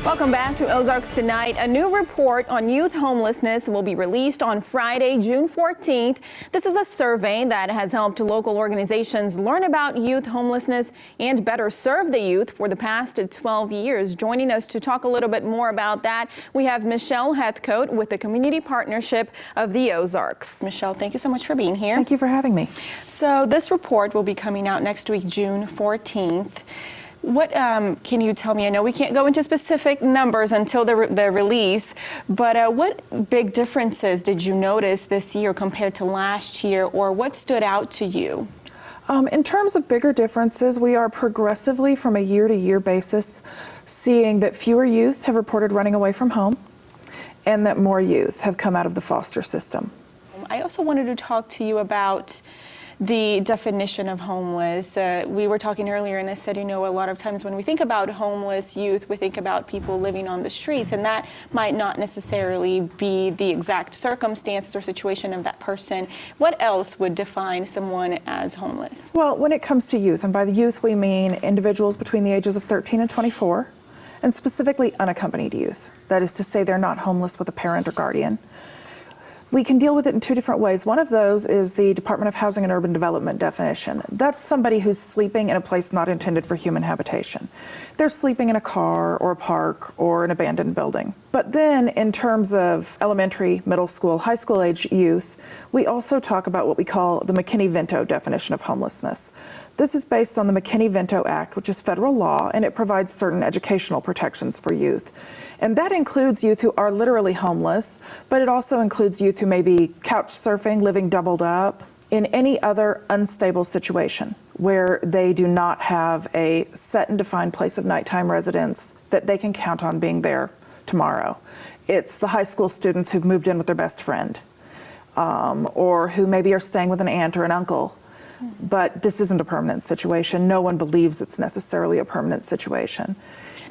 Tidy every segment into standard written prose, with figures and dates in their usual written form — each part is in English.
Welcome back to Ozarks Tonight. A new report on youth homelessness will be released on Friday, June 14th. This is a survey that has helped local organizations learn about youth homelessness and better serve the youth for the past 12 years. Joining us to talk a little bit more about that, we have Michelle Heathcote with the Community Partnership of the Ozarks. Michelle, thank you so much for being here. Thank you for having me. So this report will be coming out next week, June 14th. What can you tell me? I know we can't go into specific numbers until the release, but what big differences did you notice this year compared to last year, or what stood out to you? In terms of bigger differences, we are progressively from a year-to-year basis seeing that fewer youth have reported running away from home and that more youth have come out of the foster system. I also wanted to talk to you about the definition of homeless. We were talking earlier and I said, you know, a lot of times when we think about homeless youth, we think about people living on the streets, and that might not necessarily be the exact circumstances or situation of that person. What else would define someone as homeless? Well, when it comes to youth, and by the youth we mean individuals between the ages of 13 and 24, and specifically unaccompanied youth. That is to say, they're not homeless with a parent or guardian. We can deal with it in two different ways. One of those is the Department of Housing and Urban Development definition. That's somebody who's sleeping in a place not intended for human habitation. They're sleeping in a car or a park or an abandoned building. But then in terms of elementary, middle school, high school age youth, we also talk about what we call the McKinney-Vento definition of homelessness. This is based on the McKinney-Vento Act, which is federal law, and it provides certain educational protections for youth. And that includes youth who are literally homeless, but it also includes youth who may be couch surfing, living doubled up, in any other unstable situation where they do not have a set and defined place of nighttime residence that they can count on being there tomorrow. It's the high school students who've moved in with their best friend, or who maybe are staying with an aunt or an uncle. But this isn't a permanent situation. No one believes it's necessarily a permanent situation.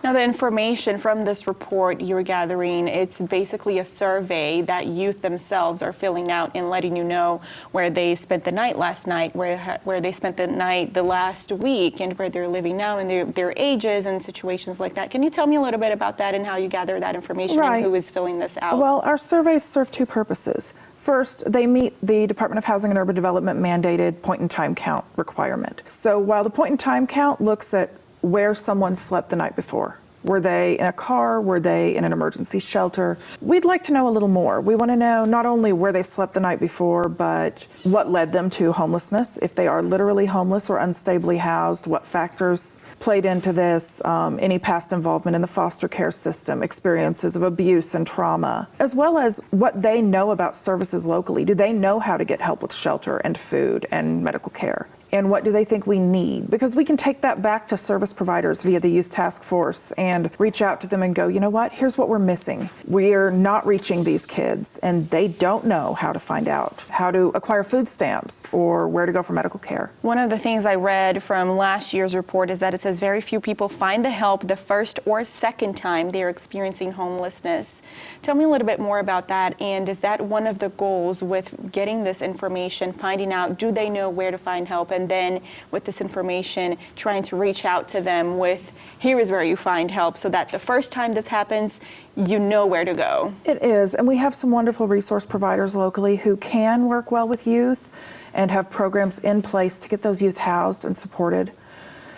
Now, the information from this report you're gathering, it's basically a survey that youth themselves are filling out and letting you know where they spent the night last night, where they spent the night the last week, and where they're living now, and their ages and situations like that. Can you tell me a little bit about that and how you gather that information and who is filling this out? Well, our surveys serve two purposes. First, they meet the Department of Housing and Urban Development mandated point-in-time count requirement. So while the point-in-time count looks at where someone slept the night before, were they in a car? Were they in an emergency shelter? We'd like to know a little more. We want to know not only where they slept the night before, but what led them to homelessness, if they are literally homeless or unstably housed, what factors played into this, any past involvement in the foster care system, experiences of abuse and trauma, as well as what they know about services locally. Do they know how to get help with shelter and food and medical care? And what do they think we need? Because we can take that back to service providers via the Youth Task Force and reach out to them and go, you know what, here's what we're missing. We're not reaching these kids, and they don't know how to find out how to acquire food stamps or where to go for medical care. One of the things I read from last year's report is that it says very few people find the help the first or second time they're experiencing homelessness. Tell me a little bit more about that, and is that one of the goals with getting this information, finding out, do they know where to find help? And then with this information, trying to reach out to them with, here is where you find help, so that the first time this happens, you know where to go. It is, and we have some wonderful resource providers locally who can work well with youth and have programs in place to get those youth housed and supported.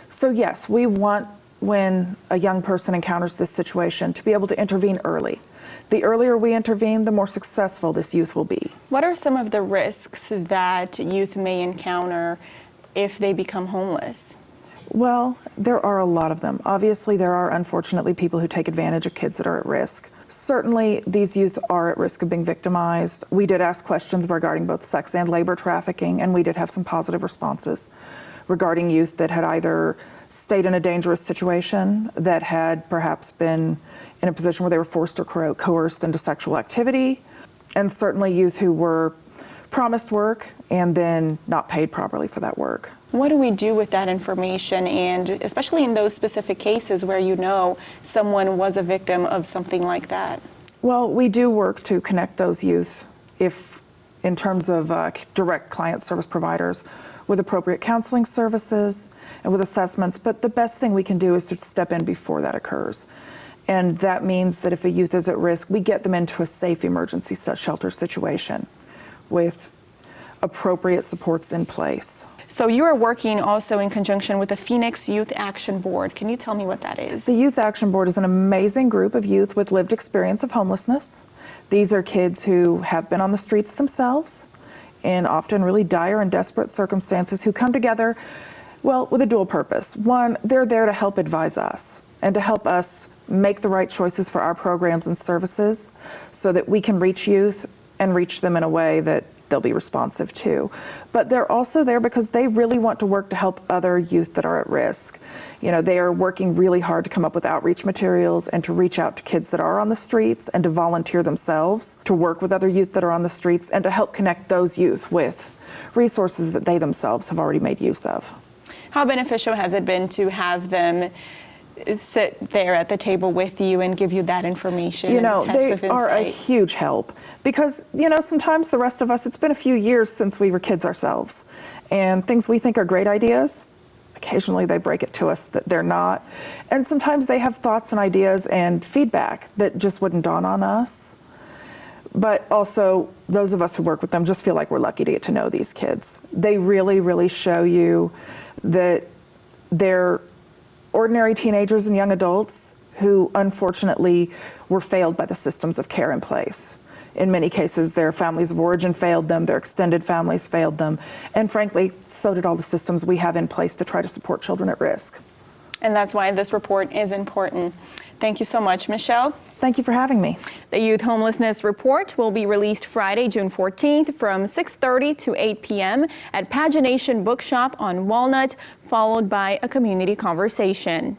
So yes, we want, when a young person encounters this situation, to be able to intervene early. The earlier we intervene, the more successful this youth will be. What are some of the risks that youth may encounter if they become homeless? Well, there are a lot of them. Obviously, there are unfortunately people who take advantage of kids that are at risk. Certainly, these youth are at risk of being victimized. We did ask questions regarding both sex and labor trafficking, and we did have some positive responses regarding youth that had either stayed in a dangerous situation, that had perhaps been in a position where they were forced or coerced into sexual activity, and certainly youth who were promised work and then not paid properly for that work. What do we do with that information, and especially in those specific cases where you know someone was a victim of something like that? Well, we do work to connect those youth, if in terms of direct client service providers, with appropriate counseling services and with assessments, but the best thing we can do is to step in before that occurs. And that means that if a youth is at risk, we get them into a safe emergency shelter situation with appropriate supports in place. So you are working also in conjunction with the Phoenix Youth Action Board. Can you tell me what that is? The Youth Action Board is an amazing group of youth with lived experience of homelessness. These are kids who have been on the streets themselves in often really dire and desperate circumstances who come together, well, with a dual purpose. One, they're there to help advise us and to help us make the right choices for our programs and services so that we can reach youth and reach them in a way that they'll be responsive to. But they're also there because they really want to work to help other youth that are at risk. You know, they are working really hard to come up with outreach materials and to reach out to kids that are on the streets and to volunteer themselves to work with other youth that are on the streets and to help connect those youth with resources that they themselves have already made use of. How beneficial has it been to have them sit there at the table with you and give you that information? You know, and types they of are a insight? huge help because, you know, sometimes the rest of us, it's been a few years since we were kids ourselves, and things we think are great ideas, occasionally they break it to us that they're not. And sometimes they have thoughts and ideas and feedback that just wouldn't dawn on us. But also, those of us who work with them just feel like we're lucky to get to know these kids. They really, really show you that they're ordinary teenagers and young adults who unfortunately were failed by the systems of care in place. In many cases, their families of origin failed them, their extended families failed them, and frankly, so did all the systems we have in place to try to support children at risk. And that's why this report is important. Thank you so much, Michelle. Thank you for having me. The Youth Homelessness Report will be released Friday, June 14th from 6:30 to 8 p.m. at Pagination Bookshop on Walnut, followed by a community conversation.